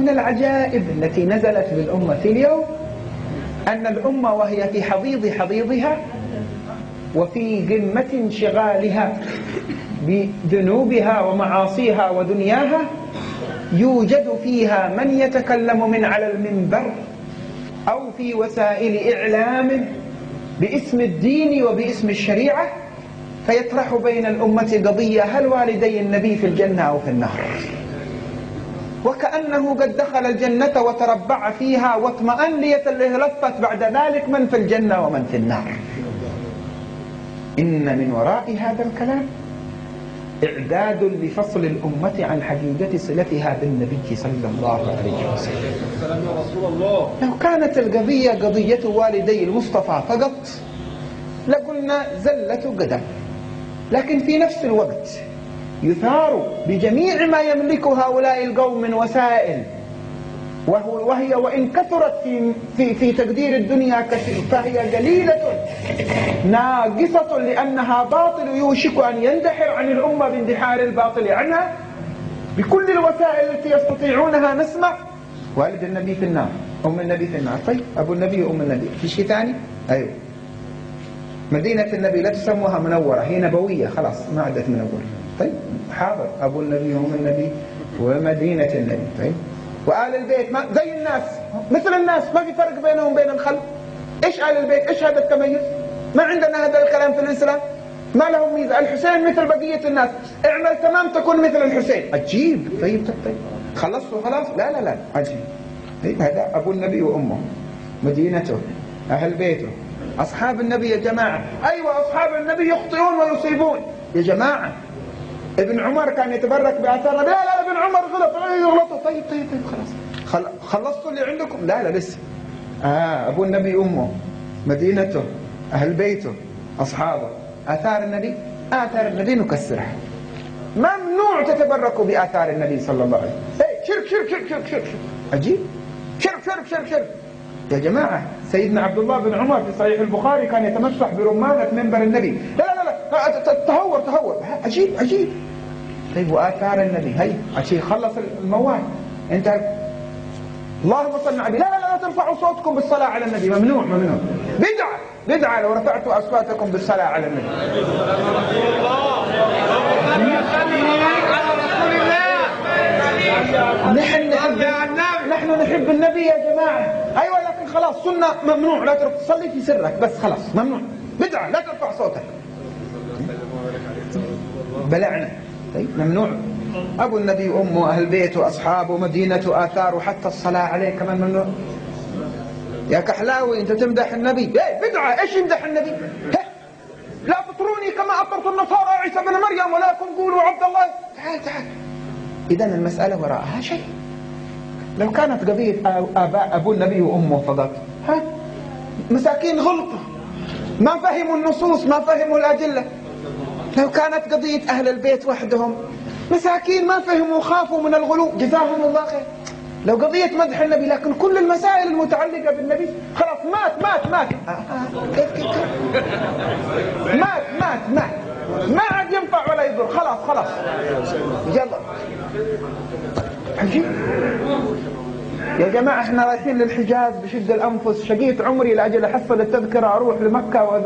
ومن العجائب التي نزلت بالأمة اليوم أن الأمة وهي في حضيض حضيضها وفي قمة انشغالها بذنوبها ومعاصيها ودنياها يوجد فيها من يتكلم من على المنبر أو في وسائل إعلام باسم الدين وباسم الشريعة فيطرح بين الأمة قضية: هل والدي النبي في الجنة أو في النار؟ وكأنه قد دخل الجنة وتربع فيها واطمأن ليتلفت بعد ذلك من في الجنة ومن في النار. إن من وراء هذا الكلام إعداد لفصل الأمة عن حقيقة صلتها بالنبي صلى الله عليه وسلم. لو كانت القضية قضية والدي المصطفى فقط لقلنا زلة قدم، لكن في نفس الوقت يثار بجميع ما يملك هؤلاء القوم من وسائل، وهي وإن كثرت في تقدير الدنيا كثير فهي قليلة ناقصة، لأنها باطل يوشك أن يندحر عن الأمة باندحار الباطل عنها. بكل الوسائل التي يستطيعونها نسمع: والد النبي في النار، أم النبي في النار. طيب أبو النبي وأم النبي في شيء ثاني؟ أيوه. مدينة النبي لا تسموها منورة، هي نبوية خلاص ما عادت منورة. طيب حاضر، أبو النبي وأم النبي ومدينة النبي. طيب وآل البيت ما زي الناس مثل الناس، ما في فرق بينهم وبين الخلق. إيش آل البيت؟ إيش هذا التميز؟ ما عندنا هذا الكلام في الإسلام، ما لهم ميزة. الحسين مثل بقية الناس، اعمل تمام تكون مثل الحسين. عجيب. طيب خلصوا خلاص؟ لا لا لا، عجيب. طيب هذا أبو النبي وأمه، مدينته، أهل بيته، أصحاب النبي يا جماعة. أيوة أصحاب النبي يخطئون ويصيبون يا جماعة. ابن عمر كان يتبرك بآثار. لا لا ابن عمر غلط، يغلطوا. طيب خلاص خلصتوا اللي عندكم؟ لا لا لسه. أبو النبي أمه، مدينته، أهل بيته، أصحابه، آثار النبي. آثار النبي نكسرها، ممنوع تتبركوا بآثار النبي صلى الله عليه وسلم. شرك شرك شرك شرك شرك. عجيب. شرك شرك شرك شرك يا جماعة. سيدنا عبد الله بن عمر في صحيح البخاري كان يتمسح برمانة منبر النبي. لا لا لا تهور. عجيب. طيب وآثار النبي هي عشان خلص الموال انت. اللهم صل على النبي. لا ترفعوا صوتكم بالصلاة على النبي، ممنوع. بدعة لو رفعتوا أصواتكم بالصلاة على النبي. نحن نحب النبي يا جماعة. أيوة لكن خلاص سنة ممنوع، لا تصلي في سرك بس خلاص ممنوع. بدعة لا ترفع صوتك، بلعنا. طيب ممنوع. أبو النبي وأمه، أهل بيته، أصحابه، مدينته، آثاره، حتى الصلاة عليه كمان ممنوع. يا كحلاوي أنت تمدح النبي؟ بدعة. إيش يمدح النبي؟ لا تطروني كما أطرت النصارى عيسى بن مريم ولكن قولوا عبد الله. تعال. إذن المسألة وراءها شيء. لو كانت قضية أبو النبي وأمه فقط، مساكين غلطة، ما فهموا النصوص، ما فهموا الأدلة. لو كانت قضية أهل البيت وحدهم، مساكين ما فهموا، خافوا من الغلو، جزاهم الله خير. لو قضية مدح النبي، لكن كل المسائل المتعلقة بالنبي خلاص مات. كيف مات ما عاد ينفع ولا يضر. خلاص يلا. عجيب يا جماعة. احنا رايحين للحجاز بشد الأنفس، شقيت عمري لأجل أحصل التذكرة أروح لمكة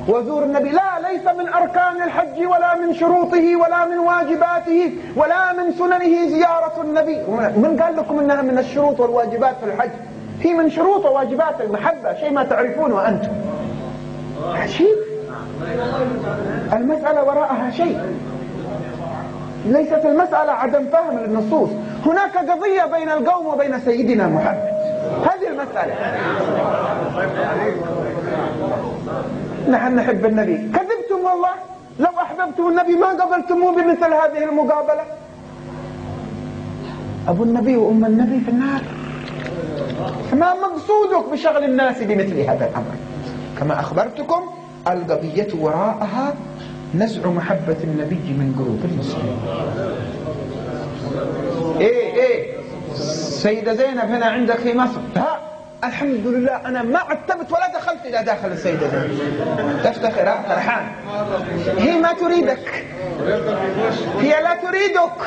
وزور النبي. لا، ليس من أركان الحج ولا من شروطه ولا من واجباته ولا من سننه زيارة النبي. من قال لكم إنها من الشروط والواجبات في الحج؟ هي من شروط وواجبات المحبة، شيء ما تعرفونه أنتم. عجيب. المسألة وراءها شيء، ليست المسألة عدم فهم للنصوص. هناك قضية بين القوم وبين سيدنا محمد، هذه المسألة. نحن نحب النبي. كذبتم والله. لو أحببتم النبي ما قبلتموه بمثل هذه المقابلة. أبو النبي وأم النبي في النار. ما مقصودك بشغل الناس بمثل هذا الأمر؟ كما أخبرتكم القضية وراءها نزع محبة النبي من قلوب المسلمين. سيدة زينب هنا عندك في مصر، الحمد لله أنا ما عتبت ولا دخلت إلى داخل السيدة زينب. تفتخر فرحان. هي ما تريدك، هي لا تريدك،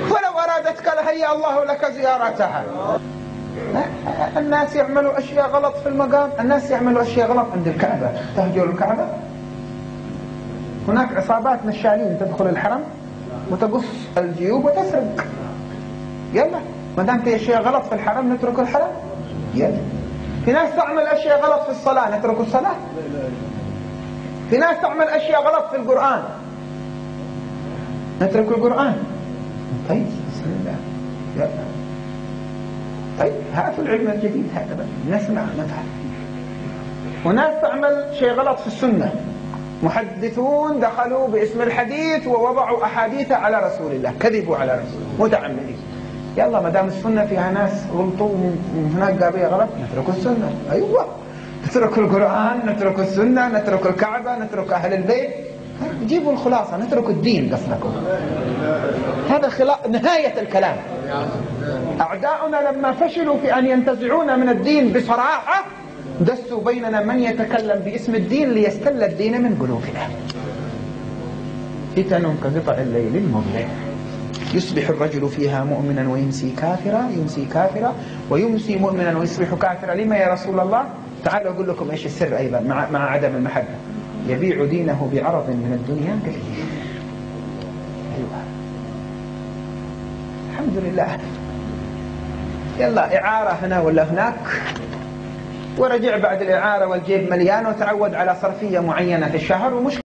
ولو أرادتك لهيأ الله لك زيارتها. الناس يعملوا أشياء غلط في المقام، الناس يعملوا أشياء غلط عند الكعبة. تهجر الكعبة، هناك عصابات نشالين تدخل الحرم وتقص الجيوب وتسرق. يلا ما دام في أشياء غلط في الحرم نترك الحرم. يلا في ناس تعمل أشياء غلط في الصلاة نترك الصلاة. في ناس تعمل أشياء غلط في القرآن نترك القرآن. طيب بسم الله. يلا طيب هاتوا العلم الجديد هذا نسمع نفهم. وناس تعمل شيء غلط في السنة، محدثون دخلوا باسم الحديث ووضعوا أحاديث على رسول الله، كذبوا على رسول الله متعمدين. يلا ما دام السنة فيها ناس غلطوا وهناك قابية غلط نترك السنة. أيوة نترك القرآن، نترك السنة، نترك الكعبة، نترك أهل البيت. جيبوا الخلاصة، نترك الدين قصدكم. هذا نهاية الكلام. أعداؤنا لما فشلوا في أن ينتزعون من الدين بصراحة دسوا بيننا من يتكلم باسم الدين ليستل الدين من قلوبنا. فتن كقطع الليل المظلم يصبح الرجل فيها مؤمنا ويمسي كافرا، يمسي كافرا ويمسي مؤمنا ويصبح كافرا. لما يا رسول الله؟ تعالوا أقول لكم إيش السر أيضا مع عدم المحبة. يبيع دينه بعرض من الدنيا قليل. أيوة الحمد لله. يلا إعارة هنا ولا هناك، ورجع بعد الإعارة والجيب مليان وتعود على صرفية معينة في الشهر ومشكلة.